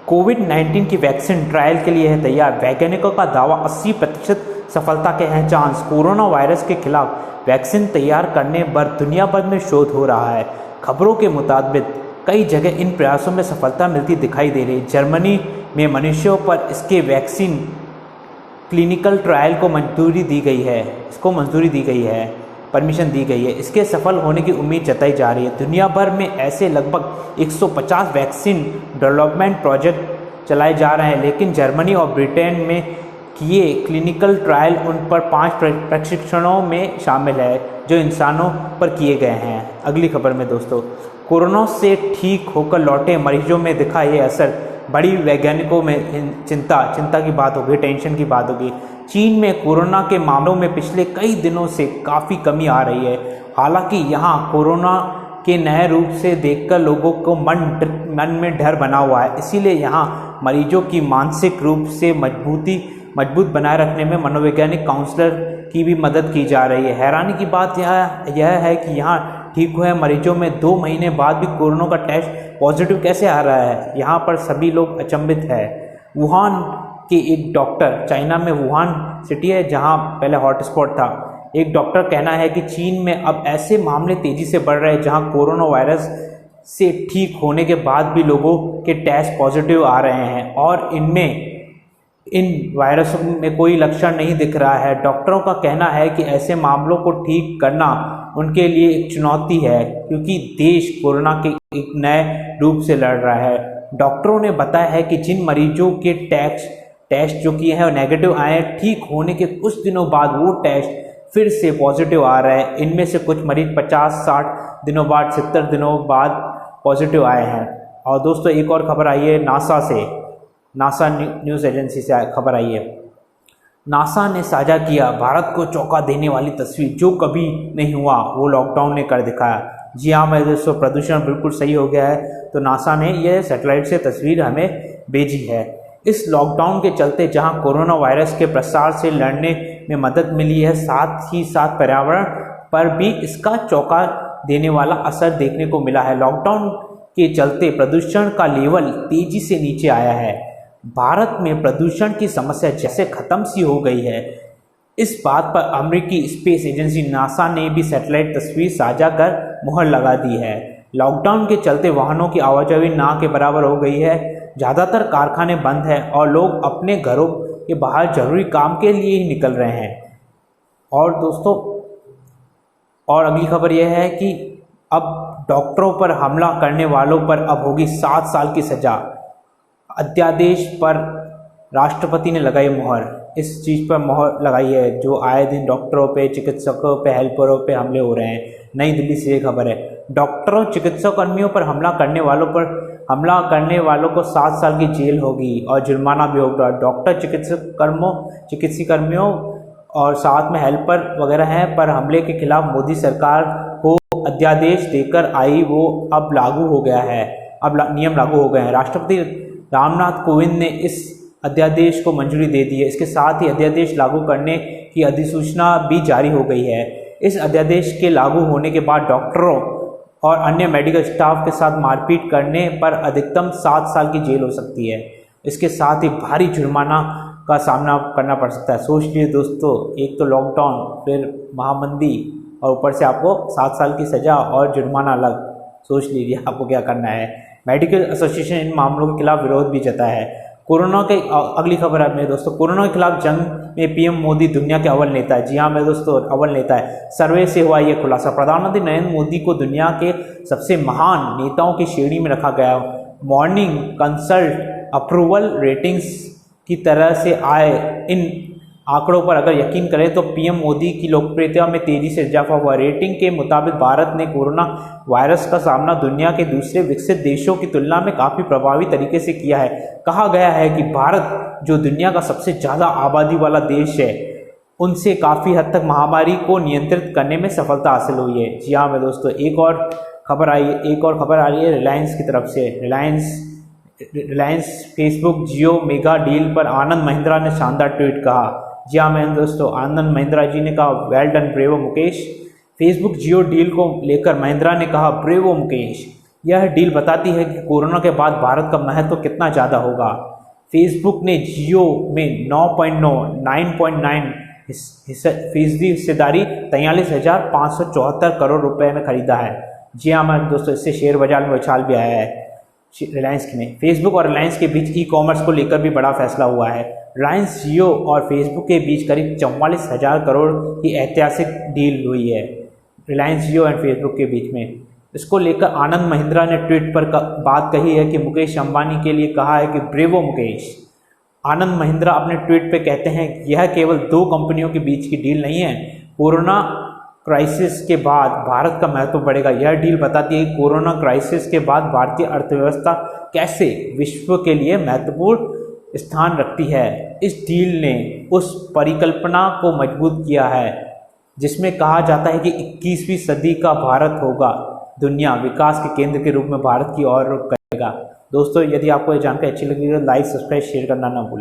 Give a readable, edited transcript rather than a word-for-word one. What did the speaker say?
कोविड-19 की vaccine trial के लिए है तैयार। वैज्ञानिकों का दावा 80% सफलता के हैं चांस। कोरोना वायरस के खिलाफ वैक्सीन तैयार करने पर दुनिया भर में शोध हो रहा है। खबरों के मुताबिक कई जगह इन प्रयासों में सफलता मिलती दिखाई दे रही है। जर्मनी में मनुष्यों पर इसके वैक्सीन क्लिनिकल ट्रायल को मंजूरी दी गई है, परमिशन दी गई है। इसके सफल होने की उम्मीद जताई जा रही है। दुनिया भर में ऐसे लगभग 150 वैक्सीन डेवलपमेंट प्रोजेक्ट चलाए जा रहे हैं, लेकिन जर्मनी और ब्रिटेन में किए क्लिनिकल ट्रायल उन पर 5 प्रशिक्षणों में शामिल है जो इंसानों पर किए गए हैं। अगली खबर में दोस्तों, कोरोना से ठीक होकर लौटे मरीजों में दिखा ये असर। बड़ी वैज्ञानिकों में चिंता की बात होगी, टेंशन की बात होगी। चीन में कोरोना के मामलों में पिछले कई दिनों से काफ़ी कमी आ रही है। हालांकि यहाँ कोरोना के नए रूप से देखकर लोगों को मन में डर बना हुआ है। इसीलिए यहाँ मरीजों की मानसिक रूप से मजबूत बनाए रखने में मनोवैज्ञानिक काउंसलर की भी मदद की जा रही है। हैरानी की बात यह है कि यहाँ ठीक हुए मरीजों में 2 महीने बाद भी कोरोना का टेस्ट पॉजिटिव कैसे आ रहा है। यहाँ पर सभी लोग अचंभित है। वुहान के एक डॉक्टर, चाइना में वुहान सिटी है जहाँ पहले हॉटस्पॉट था, एक डॉक्टर कहना है कि चीन में अब ऐसे मामले तेजी से बढ़ रहे हैं जहाँ कोरोना वायरस से ठीक होने के बाद भी लोगों के टेस्ट पॉजिटिव आ रहे हैं और इन वायरसों में कोई लक्षण नहीं दिख रहा है। डॉक्टरों का कहना है कि ऐसे मामलों को ठीक करना उनके लिए एक चुनौती है, क्योंकि देश कोरोना के एक नए रूप से लड़ रहा है। डॉक्टरों ने बताया है कि जिन मरीजों के टेस्ट जो किए हैं नेगेटिव आए हैं, ठीक होने के कुछ दिनों बाद वो टेस्ट फिर से पॉजिटिव आ रहा है। इनमें से कुछ मरीज 50-60 दिनों बाद, 70 दिनों बाद पॉजिटिव आए हैं। और दोस्तों एक और खबर आई है नासा न्यूज़ एजेंसी से खबर आई है। नासा ने साझा किया भारत को चौंका देने वाली तस्वीर, जो कभी नहीं हुआ वो लॉकडाउन ने कर दिखाया। जी हाँ मेरे दोस्तों, प्रदूषण बिल्कुल सही हो गया है, तो नासा ने यह सैटेलाइट से तस्वीर हमें भेजी है। इस लॉकडाउन के चलते जहां कोरोना वायरस के प्रसार से लड़ने में मदद मिली है, साथ ही साथ पर्यावरण पर भी इसका चौंका देने वाला असर देखने को मिला है। लॉकडाउन के चलते प्रदूषण का लेवल तेजी से नीचे आया है। भारत में प्रदूषण की समस्या जैसे खत्म सी हो गई है। इस बात पर अमेरिकी स्पेस एजेंसी नासा ने भी सैटेलाइट तस्वीर साझा कर मुहर लगा दी है। लॉकडाउन के चलते वाहनों की आवाजाही ना के बराबर हो गई है। ज़्यादातर कारखाने बंद हैं और लोग अपने घरों के बाहर जरूरी काम के लिए ही निकल रहे हैं। और दोस्तों और अगली खबर यह है कि अब डॉक्टरों पर हमला करने वालों पर अब होगी 7 साल की सजा। अध्यादेश पर राष्ट्रपति ने लगाई मुहर। इस चीज़ पर मुहर लगाई है जो आए दिन डॉक्टरों पे, चिकित्सकों पे, हेल्परों पे हमले हो रहे हैं। नई दिल्ली से ये खबर है। डॉक्टरों, चिकित्सा कर्मियों पर हमला करने वालों को 7 साल की जेल होगी और जुर्माना भी होगा। डॉक्टर, चिकित्सा कर्मियों और साथ में हेल्पर वगैरह हैं पर हमले के खिलाफ मोदी सरकार को अध्यादेश देकर आई, वो अब लागू हो गया है। अब नियम लागू हो गए हैं। राष्ट्रपति रामनाथ कोविंद ने इस अध्यादेश को मंजूरी दे दी है। इसके साथ ही अध्यादेश लागू करने की अधिसूचना भी जारी हो गई है। इस अध्यादेश के लागू होने के बाद डॉक्टरों और अन्य मेडिकल स्टाफ के साथ मारपीट करने पर अधिकतम 7 साल की जेल हो सकती है। इसके साथ ही भारी जुर्माना का सामना करना पड़ सकता है। सोच लीजिए दोस्तों, एक तो लॉकडाउन, फिर महामंदी और ऊपर से आपको 7 साल की सज़ा और जुर्माना अलग। सोच लीजिए आपको क्या करना है। मेडिकल एसोसिएशन इन मामलों के खिलाफ विरोध भी जताया है। कोरोना के अगली खबर है मेरे दोस्तों, कोरोना के खिलाफ जंग में पीएम मोदी दुनिया के अव्वल नेता है। जी हाँ मेरे दोस्तों, अव्वल नेता है। सर्वे से हुआ ये खुलासा। प्रधानमंत्री नरेंद्र मोदी को दुनिया के सबसे महान नेताओं की श्रेणी में रखा गया। मॉर्निंग कंसल्ट अप्रूवल रेटिंग्स की तरह से आए इन आंकड़ों पर अगर यकीन करें तो पीएम मोदी की लोकप्रियता में तेजी से इजाफा हुआ। रेटिंग के मुताबिक भारत ने कोरोना वायरस का सामना दुनिया के दूसरे विकसित देशों की तुलना में काफ़ी प्रभावी तरीके से किया है। कहा गया है कि भारत, जो दुनिया का सबसे ज़्यादा आबादी वाला देश है, उनसे काफ़ी हद तक महामारी को नियंत्रित करने में सफलता हासिल हुई है। जी हाँ मेरे दोस्तों, एक और खबर आ रही है रिलायंस की तरफ से। रिलायंस फेसबुक जियो मेगा डील पर आनंद महिंद्रा ने शानदार ट्वीट कहा। जी हाँ मेरे दोस्तों, आनंद महिंद्रा जी ने कहा well done bravo Mukesh. Facebook Jio deal को लेकर महिंद्रा ने कहा ब्रेवो मुकेश। यह डील बताती है कि कोरोना के बाद भारत का महत्व कितना ज़्यादा होगा। फेसबुक ने जियो में 9.9 फीसदी हिस्सेदारी 43,574 करोड़ रुपए में खरीदा है। जी हाँ हमारे दोस्तों, इससे शेयर बाजार में उछाल भी आया है। रिलायंस में फेसबुक और रिलायंस के बीच ई कॉमर्स को लेकर भी बड़ा फैसला हुआ है। रिलायंस जियो और फेसबुक के बीच करीब 44,000 करोड़ की ऐतिहासिक डील हुई है, रिलायंस जियो एंड फेसबुक के बीच में। इसको लेकर आनंद महिंद्रा ने ट्वीट पर बात कही है कि मुकेश अंबानी के लिए कहा है कि ब्रेवो मुकेश। आनंद महिंद्रा अपने ट्वीट पे कहते हैं कि यह केवल दो कंपनियों के बीच की डील नहीं है, कोरोना क्राइसिस के बाद भारत का महत्व बढ़ेगा। यह डील बताती है कि कोरोना क्राइसिस के बाद भारतीय अर्थव्यवस्था कैसे विश्व के लिए महत्वपूर्ण स्थान रखती है। इस डील ने उस परिकल्पना को मजबूत किया है जिसमें कहा जाता है कि 21वीं सदी का भारत होगा दुनिया विकास के केंद्र के रूप में भारत की ओर रुख करेगा। दोस्तों, यदि आपको ये जानकारी अच्छी लगी तो लाइक, सब्सक्राइब, शेयर करना ना भूलें।